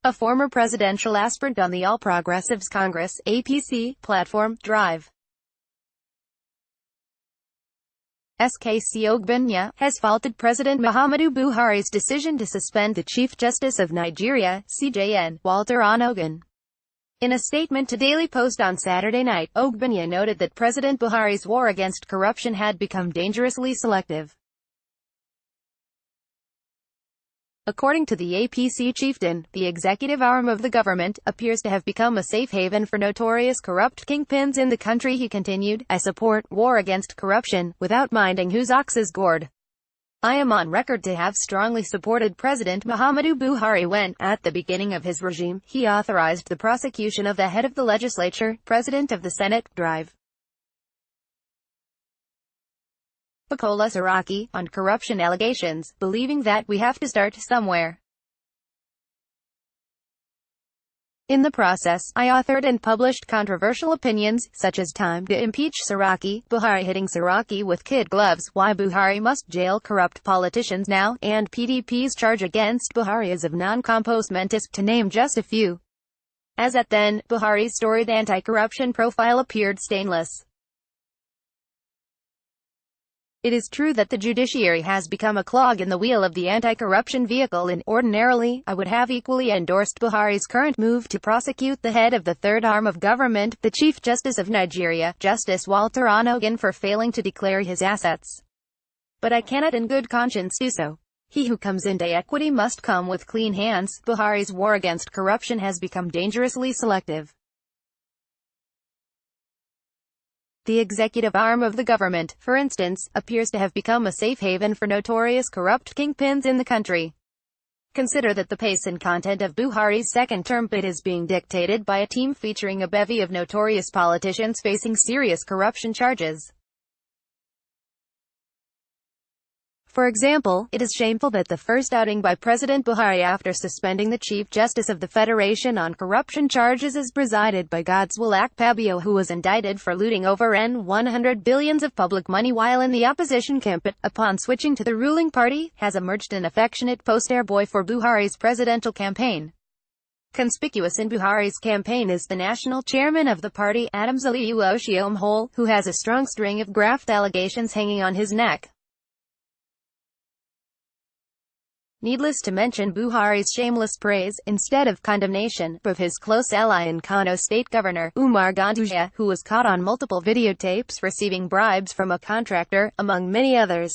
a former presidential aspirant on the All Progressives Congress (APC) platform, Drive. SKC Ogbonnia has faulted President Muhammadu Buhari's decision to suspend the Chief Justice of Nigeria, CJN, Walter Onnoghen. In a statement to Daily Post on Saturday night, Ogbonnia noted that President Buhari's war against corruption had become dangerously selective. According to the APC chieftain, the executive arm of the government appears to have become a safe haven for notorious corrupt kingpins in the country. He continued, "I support war against corruption, without minding whose ox is gored. I am on record to have strongly supported President Muhammadu Buhari when, at the beginning of his regime, he authorized the prosecution of the head of the legislature, President of the Senate, Drive. Bukola Saraki, on corruption allegations, believing that we have to start somewhere. In the process, I authored and published controversial opinions, such as time to impeach Saraki, Buhari hitting Saraki with kid gloves, why Buhari must jail corrupt politicians now, and PDP's charge against Buhari is of non-compos mentis, to name just a few. As at then, Buhari's storied anti-corruption profile appeared stainless. It is true that the judiciary has become a clog in the wheel of the anti-corruption vehicle, and, ordinarily, I would have equally endorsed Buhari's current move to prosecute the head of the third arm of government, the Chief Justice of Nigeria, Justice Walter Onnoghen, for failing to declare his assets. But I cannot in good conscience do so. He who comes into equity must come with clean hands. Buhari's war against corruption has become dangerously selective. The executive arm of the government, for instance, appears to have become a safe haven for notorious corrupt kingpins in the country. Consider that the pace and content of Buhari's second term bid is being dictated by a team featuring a bevy of notorious politicians facing serious corruption charges. For example, it is shameful that the first outing by President Buhari after suspending the Chief Justice of the Federation on corruption charges is presided by Godswill Akpabio, who was indicted for looting over N$100 billion of public money while in the opposition camp, but, upon switching to the ruling party, has emerged an affectionate poster boy for Buhari's presidential campaign. Conspicuous in Buhari's campaign is the national chairman of the party, Adams Aliyu Oshiomhole, who has a strong string of graft allegations hanging on his neck. Needless to mention Buhari's shameless praise, instead of condemnation, of his close ally and Kano State Governor, Umar Ganduje, who was caught on multiple videotapes receiving bribes from a contractor, among many others.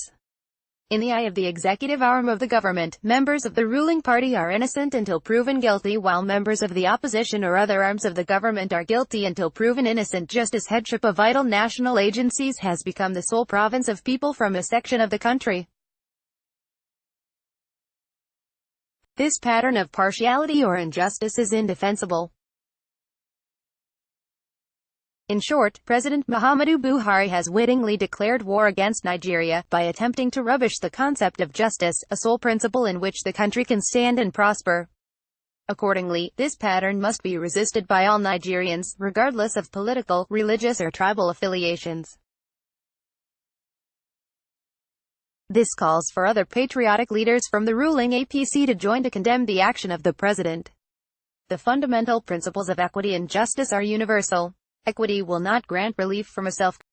In the eye of the executive arm of the government, members of the ruling party are innocent until proven guilty, while members of the opposition or other arms of the government are guilty until proven innocent, just as headship of vital national agencies has become the sole province of people from a section of the country. This pattern of partiality or injustice is indefensible. In short, President Muhammadu Buhari has wittingly declared war against Nigeria, by attempting to rubbish the concept of justice, a sole principle in which the country can stand and prosper. Accordingly, this pattern must be resisted by all Nigerians, regardless of political, religious or tribal affiliations. This calls for other patriotic leaders from the ruling APC to join to condemn the action of the president. The fundamental principles of equity and justice are universal. Equity will not grant relief from a self